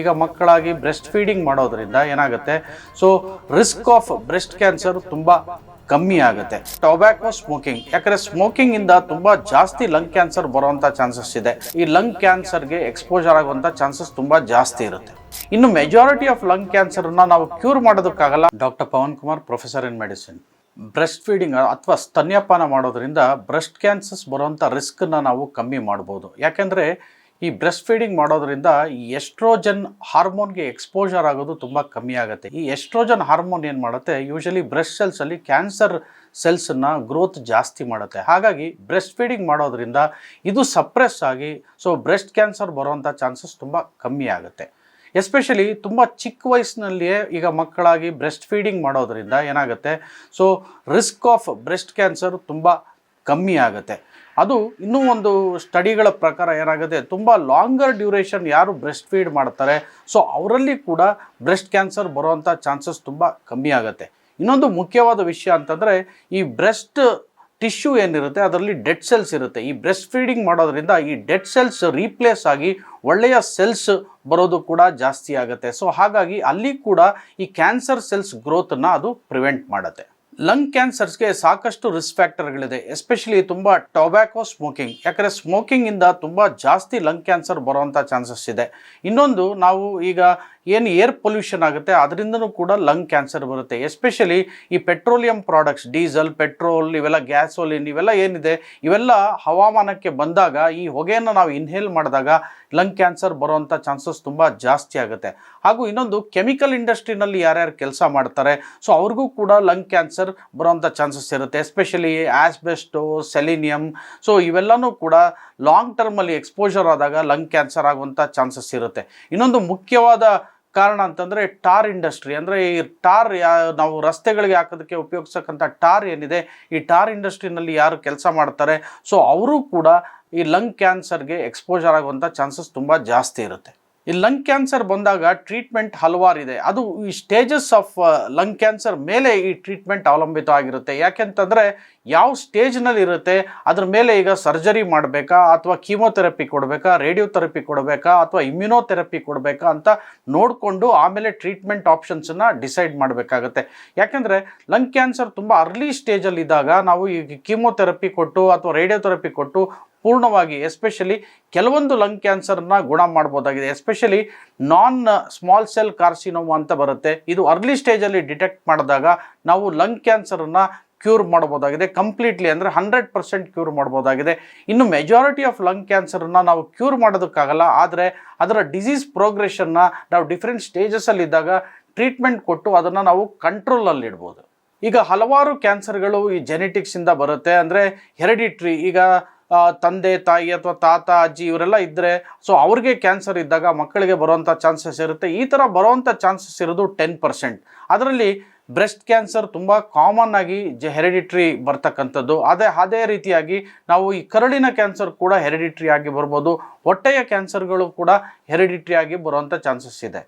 ಈಗ ಮಕ್ಕಳಾಗಿ breast feeding ಮಾಡೋದ್ರಿಂದ ಏನಾಗುತ್ತೆ, so risk of breast cancer ತುಂಬಾ ಕಮ್ಮಿ ಆಗುತ್ತೆ. ಟೊಬ್ಯಾಕೋ ಸ್ಮೋಕಿಂಗ್, ಯಾಕಂದ್ರೆ ಸ್ಮೋಕಿಂಗ್ ಇಂದ ತುಂಬಾ ಜಾಸ್ತಿ ಲಂಗ್ ಕ್ಯಾನ್ಸರ್ ಬರುವಂತ ಚಾನ್ಸಸ್ ಇದೆ. ಈ ಲಂಗ್ ಕ್ಯಾನ್ಸರ್ಗೆ ಎಕ್ಸ್ಪೋಜರ್ ಆಗುವಂತ ಚಾನ್ಸಸ್ ತುಂಬಾ ಜಾಸ್ತಿ ಇರುತ್ತೆ. ಇನ್ನು ಮೆಜಾರಿಟಿ ಆಫ್ ಲಂಗ್ ಕ್ಯಾನ್ಸರ್ ನಾವು ಕ್ಯೂರ್ ಮಾಡೋದಕ್ಕಾಗಲ್ಲ. Doctor Pavan Kumar, professor in medicine. Breast feeding ಅಥವಾ ಸ್ತನ್ಯಪಾನ ಮಾಡೋದ್ರಿಂದ ಬ್ರೆಸ್ಟ್ ಕ್ಯಾನ್ಸರ್ಸ್ ಬರುವಂಥ ರಿಸ್ಕನ್ನ ನಾವು ಕಮ್ಮಿ ಮಾಡ್ಬೋದು. ಯಾಕೆಂದರೆ ಈ ಬ್ರೆಸ್ಟ್ ಫೀಡಿಂಗ್ ಮಾಡೋದ್ರಿಂದ ಈ ಎಸ್ಟ್ರೋಜನ್ ಹಾರ್ಮೋನ್ಗೆ ಎಕ್ಸ್ಪೋಜರ್ ಆಗೋದು ತುಂಬ ಕಮ್ಮಿ ಆಗುತ್ತೆ. ಈ ಎಸ್ಟ್ರೋಜನ್ ಹಾರ್ಮೋನ್ ಏನು ಮಾಡುತ್ತೆ, ಯೂಶಲಿ ಬ್ರೆಸ್ಟ್ ಸೆಲ್ಸಲ್ಲಿ ಕ್ಯಾನ್ಸರ್ ಸೆಲ್ಸನ್ನು ಗ್ರೋತ್ ಜಾಸ್ತಿ ಮಾಡುತ್ತೆ. ಹಾಗಾಗಿ ಬ್ರೆಸ್ಟ್ ಫೀಡಿಂಗ್ ಮಾಡೋದ್ರಿಂದ ಇದು ಸಪ್ರೆಸ್ ಆಗಿ ಸೊ ಬ್ರೆಸ್ಟ್ ಕ್ಯಾನ್ಸರ್ ಬರುವಂಥ ಚಾನ್ಸಸ್ ತುಂಬ ಕಮ್ಮಿ ಆಗುತ್ತೆ. ಎಸ್ಪೆಷಲಿ ತುಂಬ ಚಿಕ್ಕ ವಯಸ್ಸಿನಲ್ಲಿಯೇ ಈಗ ಮಕ್ಕಳಾಗಿ ಬ್ರೆಸ್ಟ್ ಫೀಡಿಂಗ್ ಮಾಡೋದ್ರಿಂದ ಏನಾಗುತ್ತೆ, so risk of breast cancer ತುಂಬ ಕಮ್ಮಿ ಆಗುತ್ತೆ. ಅದು ಇನ್ನೂ ಒಂದು ಸ್ಟಡಿಗಳ ಪ್ರಕಾರ ಏನಾಗುತ್ತೆ, ತುಂಬ ಲಾಂಗರ್ ಡ್ಯೂರೇಷನ್ ಯಾರು ಬ್ರೆಸ್ಟ್ ಫೀಡ್ ಮಾಡ್ತಾರೆ ಸೊ ಅವರಲ್ಲಿ ಕೂಡ ಬ್ರೆಸ್ಟ್ ಕ್ಯಾನ್ಸರ್ ಬರುವಂಥ ಚಾನ್ಸಸ್ ತುಂಬ ಕಮ್ಮಿ ಆಗುತ್ತೆ. ಇನ್ನೊಂದು ಮುಖ್ಯವಾದ ವಿಷಯ ಅಂತಂದರೆ, ಈ ಬ್ರೆಸ್ಟ್ ಟಿಶ್ಯೂ ಏನಿರುತ್ತೆ ಅದರಲ್ಲಿ ಡೆಡ್ ಸೆಲ್ಸ್ ಇರುತ್ತೆ. ಈ ಬ್ರೆಸ್ಟ್ ಫೀಡಿಂಗ್ ಮಾಡೋದ್ರಿಂದ ಈ ಡೆಡ್ ಸೆಲ್ಸ್ ರೀಪ್ಲೇಸ್ ಆಗಿ ಒಳ್ಳೆಯ ಸೆಲ್ಸ್ ಬರೋದು ಕೂಡ ಜಾಸ್ತಿ ಆಗುತ್ತೆ. ಸೊ ಹಾಗಾಗಿ ಅಲ್ಲಿ ಕೂಡ ಈ ಕ್ಯಾನ್ಸರ್ ಸೆಲ್ಸ್ ಗ್ರೋತನ್ನು ಅದು ಪ್ರಿವೆಂಟ್ ಮಾಡುತ್ತೆ. ಲಂಗ್ ಕ್ಯಾನ್ಸರ್ಸ್ಗೆ ಸಾಕಷ್ಟು ರಿಸ್ಕ್ ಫ್ಯಾಕ್ಟರ್ಗಳಿದೆ. ಎಸ್ಪೆಷಲಿ ತುಂಬ ಟೊಬ್ಯಾಕೋ ಸ್ಮೋಕಿಂಗ್, ಯಾಕಂದರೆ ಸ್ಮೋಕಿಂಗಿಂದ ತುಂಬ ಜಾಸ್ತಿ ಲಂಗ್ ಕ್ಯಾನ್ಸರ್ ಬರುವಂಥ ಚಾನ್ಸಸ್ ಇದೆ. ಇನ್ನೊಂದು, ನಾವು ಈಗ ಏನು ಏರ್ ಪೊಲ್ಯೂಷನ್ ಆಗುತ್ತೆ ಅದರಿಂದನೂ ಕೂಡ ಲಂಗ್ ಕ್ಯಾನ್ಸರ್ ಬರುತ್ತೆ. ಎಸ್ಪೆಷಲಿ ಈ ಪೆಟ್ರೋಲಿಯಂ ಪ್ರಾಡಕ್ಟ್ಸ್, ಡೀಸೆಲ್, ಪೆಟ್ರೋಲ್, ಇವೆಲ್ಲ ಗ್ಯಾಸೋಲಿನ್ ಇವೆಲ್ಲ ಏನಿದೆ ಇವೆಲ್ಲ ಹವಾಮಾನಕ್ಕೆ ಬಂದಾಗ ಈ ಹೊಗೆಯನ್ನು ನಾವು ಇನ್ಹೇಲ್ ಮಾಡಿದಾಗ ಲಂಗ್ ಕ್ಯಾನ್ಸರ್ ಬರುವಂಥ ಚಾನ್ಸಸ್ ತುಂಬ ಜಾಸ್ತಿ ಆಗುತ್ತೆ. ಹಾಗೂ ಇನ್ನೊಂದು, ಕೆಮಿಕಲ್ ಇಂಡಸ್ಟ್ರಿನಲ್ಲಿ ಯಾರ್ಯಾರು ಕೆಲಸ ಮಾಡ್ತಾರೆ ಸೊ ಅವ್ರಿಗೂ ಕೂಡ ಲಂಗ್ ಕ್ಯಾನ್ಸರ್ ಬರುವಂಥ ಚಾನ್ಸಸ್ ಇರುತ್ತೆ. ಎಸ್ಪೆಷಲಿ ಆಸ್ಬೆಸ್ಟೋ, ಸೆಲಿನಿಯಂ, ಸೊ ಇವೆಲ್ಲನೂ ಕೂಡ ಲಾಂಗ್ ಟರ್ಮಲ್ಲಿ ಎಕ್ಸ್ಪೋಜರ್ ಆದಾಗ ಲಂಗ್ ಕ್ಯಾನ್ಸರ್ ಆಗುವಂಥ ಚಾನ್ಸಸ್ ಇರುತ್ತೆ. ಇನ್ನೊಂದು ಮುಖ್ಯವಾದ ಕಾರಣ ಅಂತಂದರೆ ಟಾರ್ ಇಂಡಸ್ಟ್ರಿ. ಅಂದರೆ ಈ ಟಾರ್ ನಾವು ರಸ್ತೆಗಳಿಗೆ ಹಾಕೋದಕ್ಕೆ ಉಪಯೋಗಿಸಕ್ಕಂಥ ಟಾರ್ ಏನಿದೆ, ಈ ಟಾರ್ ಇಂಡಸ್ಟ್ರಿನಲ್ಲಿ ಯಾರು ಕೆಲಸ ಮಾಡ್ತಾರೆ ಸೊ ಅವರು ಕೂಡ ಈ ಲಂಗ್ ಕ್ಯಾನ್ಸರ್ಗೆ ಎಕ್ಸ್ಪೋಜರ್ ಆಗುವಂಥ ಚಾನ್ಸಸ್ ತುಂಬ ಜಾಸ್ತಿ ಇರುತ್ತೆ. ಈ ಲಂಗ್ ಕ್ಯಾನ್ಸರ್ ಬಂದಾಗ ಟ್ರೀಟ್ಮೆಂಟ್ ಹಲವಾರಿದೆ. ಅದು ಈ ಸ್ಟೇಜಸ್ ಆಫ್ ಲಂಗ್ ಕ್ಯಾನ್ಸರ್ ಮೇಲೆ ಈ ಟ್ರೀಟ್ಮೆಂಟ್ ಅವಲಂಬಿತ ಆಗಿರುತ್ತೆ. ಯಾಕೆಂತಂದರೆ ಯಾವ ಸ್ಟೇಜ್ನಲ್ಲಿ ಇರುತ್ತೆ ಅದ್ರ ಮೇಲೆ ಈಗ ಸರ್ಜರಿ ಮಾಡಬೇಕಾ ಅಥವಾ ಕೀಮೋಥೆರಪಿ ಕೊಡಬೇಕಾ, ರೇಡಿಯೋಥೆರಪಿ ಕೊಡಬೇಕಾ ಅಥವಾ ಇಮ್ಯುನೋಥೆರಪಿ ಕೊಡಬೇಕಾ ಅಂತ ನೋಡಿಕೊಂಡು ಆಮೇಲೆ ಟ್ರೀಟ್ಮೆಂಟ್ ಆಪ್ಷನ್ಸನ್ನು ಡಿಸೈಡ್ ಮಾಡಬೇಕಾಗತ್ತೆ. ಯಾಕೆಂದರೆ ಲಂಗ್ ಕ್ಯಾನ್ಸರ್ ತುಂಬ ಅರ್ಲಿ ಸ್ಟೇಜಲ್ಲಿದ್ದಾಗ ನಾವು ಈ ಕೀಮೋಥೆರಪಿ ಕೊಟ್ಟು ಅಥವಾ ರೇಡಿಯೋಥೆರಪಿ ಕೊಟ್ಟು ಪೂರ್ಣವಾಗಿ ಎಸ್ಪೆಷಲಿ ಕೆಲವೊಂದು ಲಂಗ್ ಕ್ಯಾನ್ಸರ್ನ ಗುಣ ಮಾಡ್ಬೋದಾಗಿದೆ. Especially non small cell carcinoma ಅಂತ ಬರುತ್ತೆ. ಇದು ಅರ್ಲಿ ಸ್ಟೇಜಲ್ಲಿ ಡಿಟೆಕ್ಟ್ ಮಾಡಿದಾಗ ನಾವು ಲಂಗ್ ಕ್ಯಾನ್ಸರನ್ನು ಕ್ಯೂರ್ ಮಾಡ್ಬೋದಾಗಿದೆ. ಕಂಪ್ಲೀಟ್ಲಿ ಅಂದರೆ 100% ಕ್ಯೂರ್ ಮಾಡ್ಬೋದಾಗಿದೆ. ಇನ್ನು ಮೆಜಾರಿಟಿ ಆಫ್ ಲಂಗ್ ಕ್ಯಾನ್ಸರನ್ನು ನಾವು ಕ್ಯೂರ್ ಮಾಡೋದಕ್ಕಾಗಲ್ಲ, ಆದರೆ ಅದರ ಡಿಸೀಸ್ ಪ್ರೋಗ್ರೆಷನ್ನ ನಾವು ಡಿಫ್ರೆಂಟ್ ಸ್ಟೇಜಸಲ್ಲಿದ್ದಾಗ ಟ್ರೀಟ್ಮೆಂಟ್ ಕೊಟ್ಟು ಅದನ್ನು ನಾವು ಕಂಟ್ರೋಲಲ್ಲಿ ಇಡ್ಬೋದು. ಈಗ ಹಲವಾರು ಕ್ಯಾನ್ಸರ್ಗಳು ಈ ಜೆನೆಟಿಕ್ಸಿಂದ ಬರುತ್ತೆ. ಅಂದರೆ ಹೆರಿಡಿಟ್ರಿ, ಈಗ ತಂದೆ ತಾಯಿ ಅಥವಾ ತಾತ ಅಜ್ಜಿ ಇವರೆಲ್ಲ ಇದ್ದರೆ ಸೊ ಅವ್ರಿಗೆ ಕ್ಯಾನ್ಸರ್ ಇದ್ದಾಗ ಮಕ್ಕಳಿಗೆ ಬರುವಂಥ ಚಾನ್ಸಸ್ ಇರುತ್ತೆ. ಈ ಥರ ಬರುವಂಥ ಚಾನ್ಸಸ್ ಇರೋದು 10%. ಅದರಲ್ಲಿ ಬ್ರೆಸ್ಟ್ ಕ್ಯಾನ್ಸರ್ ತುಂಬ ಕಾಮನ್ ಆಗಿ ಹೆರಿಡಿಟ್ರಿ ಬರ್ತಕ್ಕಂಥದ್ದು. ಅದೇ ರೀತಿಯಾಗಿ ನಾವು ಈ ಕರಳಿನ ಕ್ಯಾನ್ಸರ್ ಕೂಡ ಹೆರಿಡಿಟ್ರಿ ಆಗಿ ಬರ್ಬೋದು. ಹೊಟ್ಟೆಯ ಕ್ಯಾನ್ಸರ್ಗಳು ಕೂಡ ಹೆರಿಡಿಟ್ರಿ ಆಗಿ ಬರುವಂಥ ಚಾನ್ಸಸ್ ಇದೆ.